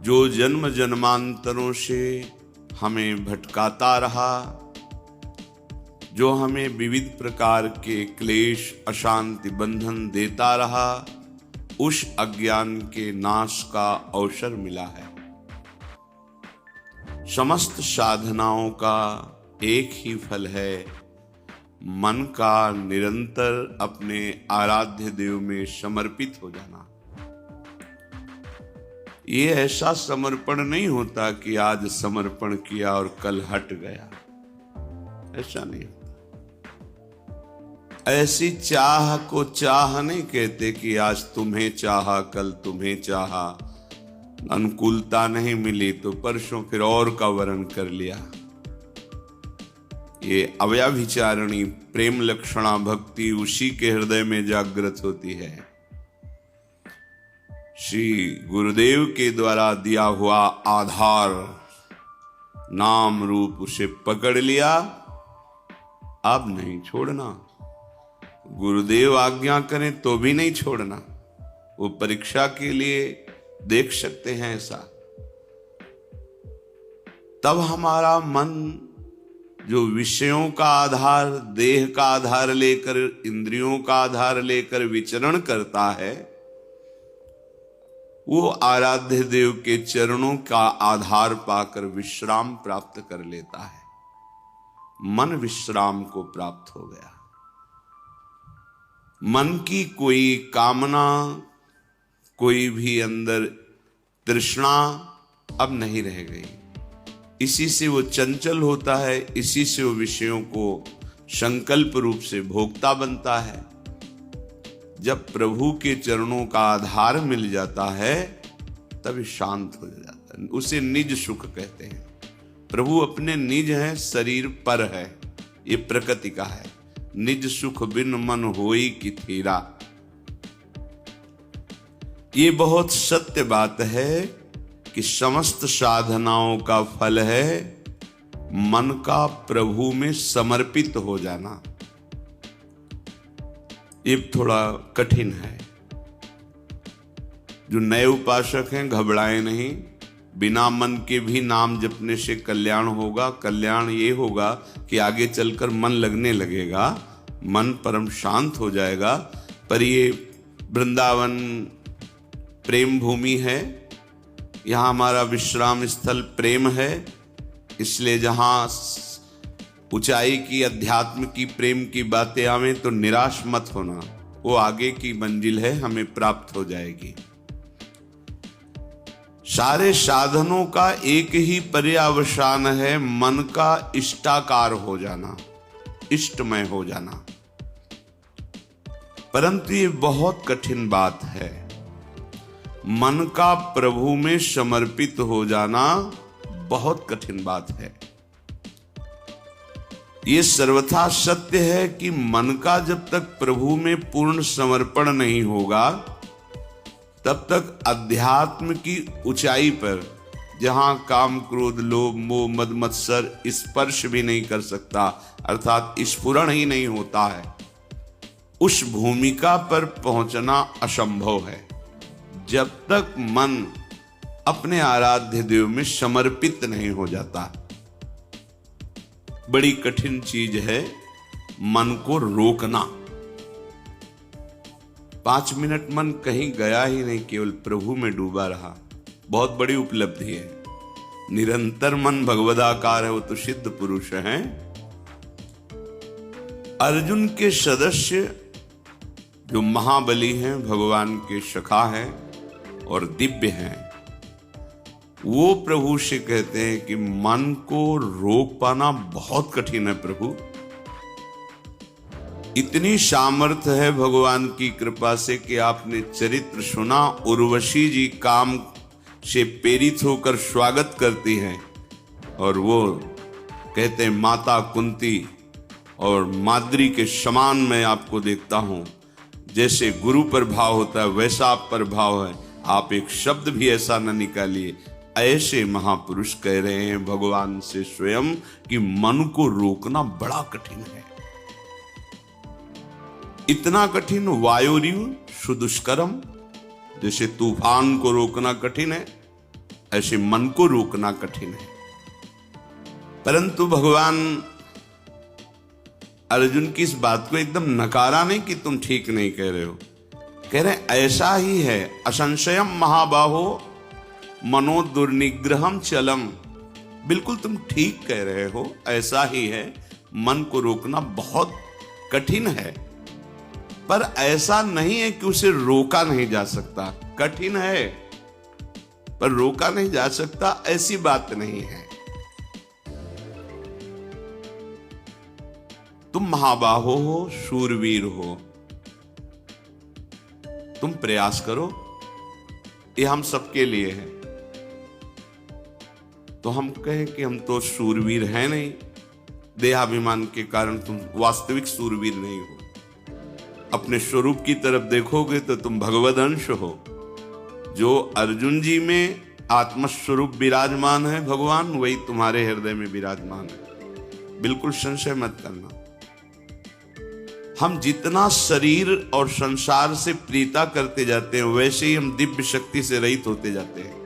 जो जन्म जन्मांतरों से हमें भटकाता रहा, जो हमें विविध प्रकार के क्लेश अशांति बंधन देता रहा, उस अज्ञान के नाश का अवसर मिला है। समस्त साधनाओं का एक ही फल है, मन का निरंतर अपने आराध्य देव में समर्पित हो जाना। ये ऐसा समर्पण नहीं होता कि आज समर्पण किया और कल हट गया, ऐसा नहीं होता। ऐसी चाह को चाह नहीं कहते कि आज तुम्हें चाहा कल तुम्हें चाहा, अनुकूलता नहीं मिली तो परसों फिर और का वर्ण कर लिया। ये अव्याभिचारणी प्रेम लक्षणा भक्ति उसी के हृदय में जागृत होती है। श्री गुरुदेव के द्वारा दिया हुआ आधार नाम रूप उसे पकड़ लिया, अब नहीं छोड़ना। गुरुदेव आज्ञा करें तो भी नहीं छोड़ना। वो परीक्षा के लिए देख सकते हैं ऐसा। तब हमारा मन जो विषयों का आधार, देह का आधार लेकर, इंद्रियों का आधार लेकर विचरण करता है, वो आराध्य देव के चरणों का आधार पाकर विश्राम प्राप्त कर लेता है। मन विश्राम को प्राप्त हो गया। मन की कोई कामना, कोई भी अंदर तृष्णा अब नहीं रह गई। इसी से वो चंचल होता है, इसी से वो विषयों को संकल्प रूप से भोगता बनता है। जब प्रभु के चरणों का आधार मिल जाता है तभी शांत हो जाता है। उसे निज सुख कहते हैं। प्रभु अपने निज हैं, शरीर पर है, ये प्रकृति का है। निज सुख बिन मन होई कि थीरा। ये बहुत सत्य बात है कि समस्त साधनाओं का फल है मन का प्रभु में समर्पित हो जाना। ये थोड़ा कठिन है। जो नए उपासक हैं घबराएं नहीं, बिना मन के भी नाम जपने से कल्याण होगा। कल्याण ये होगा कि आगे चलकर मन लगने लगेगा, मन परम शांत हो जाएगा। पर ये वृंदावन प्रेम भूमि है, यहाँ हमारा विश्राम स्थल प्रेम है। इसलिए जहाँ ऊंचाई की, अध्यात्म की, प्रेम की बातें आवे तो निराश मत होना। वो आगे की मंजिल है, हमें प्राप्त हो जाएगी। सारे साधनों का एक ही पर्यावसान है, मन का इष्टाकार हो जाना, इष्टमय हो जाना। परंतु ये बहुत कठिन बात है। मन का प्रभु में समर्पित हो जाना बहुत कठिन बात है। ये सर्वथा सत्य है कि मन का जब तक प्रभु में पूर्ण समर्पण नहीं होगा तब तक अध्यात्म की ऊंचाई पर, जहां काम क्रोध लोभ मोह मद मत्सर स्पर्श भी नहीं कर सकता, अर्थात स्फुरण ही नहीं होता है, उस भूमिका पर पहुंचना असंभव है जब तक मन अपने आराध्य देव में समर्पित नहीं हो जाता। बड़ी कठिन चीज है मन को रोकना। 5 मिनट मन कहीं गया ही नहीं, केवल प्रभु में डूबा रहा, बहुत बड़ी उपलब्धि है। निरंतर मन भगवदाकार है, वो तो सिद्ध पुरुष हैं। अर्जुन के सदस्य जो महाबली हैं, भगवान के सखा हैं और दिव्य हैं, वो प्रभु से कहते हैं कि मन को रोक पाना बहुत कठिन है प्रभु। इतनी सामर्थ्य है भगवान की कृपा से कि आपने चरित्र सुना, उर्वशी जी काम से प्रेरित होकर स्वागत करती हैं और वो कहते हैं माता कुंती और माद्री के समान मैं आपको देखता हूं। जैसे गुरु पर भाव होता है वैसा आप पर भाव है, आप एक शब्द भी ऐसा न निकालिए। ऐसे महापुरुष कह रहे हैं भगवान से स्वयं कि मन को रोकना बड़ा कठिन है। इतना कठिन वायुरिव सुदुष्करम, जैसे तूफान को रोकना कठिन है, ऐसे मन को रोकना कठिन है। परंतु भगवान अर्जुन की इस बात को एकदम नकारा नहीं कि तुम ठीक नहीं कह रहे हो, कह रहे ऐसा ही है। असंशयम महाबाहो मनो दुर्निग्रहम चलम, बिल्कुल तुम ठीक कह रहे हो, ऐसा ही है। मन को रोकना बहुत कठिन है, पर ऐसा नहीं है कि उसे रोका नहीं जा सकता। कठिन है पर रोका नहीं जा सकता, ऐसी बात नहीं है। तुम महाबाहो हो, शूरवीर हो, तुम प्रयास करो, ये हम सबके लिए है। तो हम कहें कि हम तो शूरवीर हैं नहीं, देहाभिमान के कारण तुम वास्तविक शूरवीर नहीं हो। अपने स्वरूप की तरफ देखोगे तो तुम भगवद अंश हो। जो अर्जुन जी में आत्मस्वरूप विराजमान है भगवान, वही तुम्हारे हृदय में विराजमान है, बिल्कुल संशय मत करना। हम जितना शरीर और संसार से प्रीता करते जाते हैं, वैसे ही हम दिव्य शक्ति से रहित होते जाते हैं।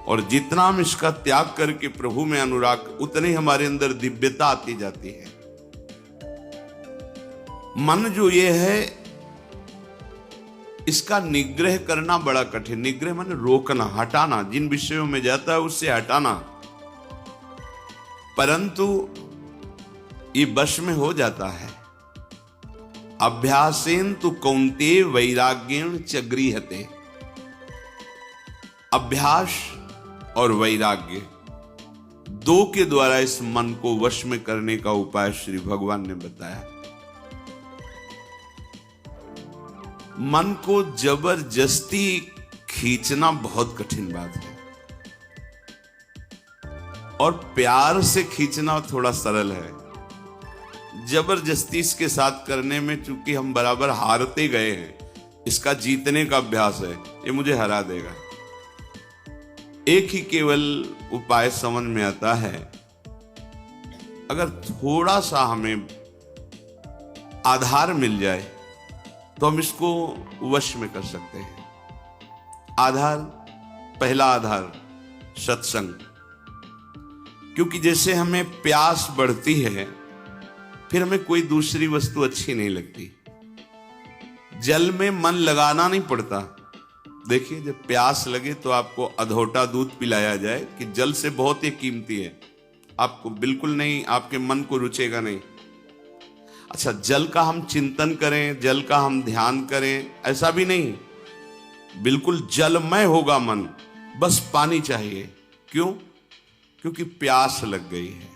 और जितना हम इसका त्याग करके प्रभु में अनुराग, उतने हमारे अंदर दिव्यता आती जाती है। मन जो ये है, इसका निग्रह करना बड़ा कठिन। निग्रह माने रोकना, हटाना, जिन विषयों में जाता है उससे हटाना। परंतु ये वश में हो जाता है। अभ्यासेन तु कौन्तेय वैराग्येण च गृह्यते। अभ्यास और वैराग्य दो के द्वारा इस मन को वश में करने का उपाय श्री भगवान ने बताया। मन को जबरदस्ती खींचना बहुत कठिन बात है, और प्यार से खींचना थोड़ा सरल है। जबरदस्ती इसके साथ करने में चूंकि हम बराबर हारते गए हैं, इसका जीतने का अभ्यास है, ये मुझे हरा देगा। एक ही केवल उपाय समझ में आता है, अगर थोड़ा सा हमें आधार मिल जाए तो हम इसको वश में कर सकते हैं। आधार, पहला आधार सत्संग। क्योंकि जैसे हमें प्यास बढ़ती है, फिर हमें कोई दूसरी वस्तु अच्छी नहीं लगती। जल में मन लगाना नहीं पड़ता। देखिए, जब प्यास लगे तो आपको अधोटा दूध पिलाया जाए कि जल से बहुत ही कीमती है, आपको बिल्कुल नहीं, आपके मन को रुचेगा नहीं। अच्छा, जल का हम चिंतन करें, जल का हम ध्यान करें, ऐसा भी नहीं। बिल्कुल जलमय होगा मन, बस पानी चाहिए। क्यों? क्योंकि प्यास लग गई है।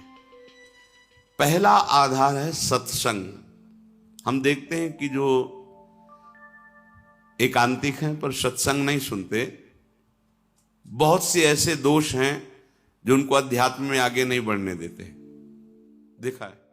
पहला आधार है सत्संग। हम देखते हैं कि जो एकांतिक हैं पर सत्संग नहीं सुनते, बहुत से ऐसे दोष हैं जो उनको अध्यात्म में आगे नहीं बढ़ने देते। देखा है।